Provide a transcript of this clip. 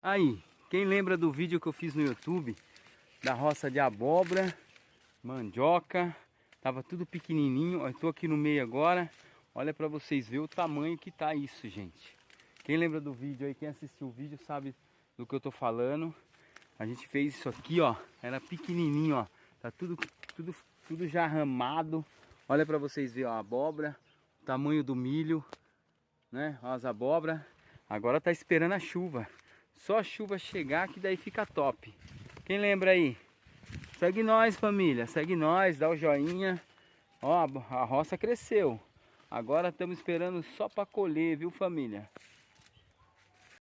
Aí, quem lembra do vídeo que eu fiz no YouTube da roça de abóbora, mandioca, tava tudo pequenininho. Eu tô aqui no meio agora. Olha para vocês verem o tamanho que tá isso, gente. Quem lembra do vídeo aí, quem assistiu o vídeo sabe do que eu tô falando. A gente fez isso aqui, ó, era pequenininho, ó. Tá tudo já ramado. Olha para vocês verem, ó, a abóbora, o tamanho do milho, né? Ó, as abóboras. Agora tá esperando a chuva. Só a chuva chegar que daí fica top. Quem lembra aí? Segue nós, família. Segue nós, dá o joinha. Ó, a roça cresceu. Agora estamos esperando só para colher, viu, família?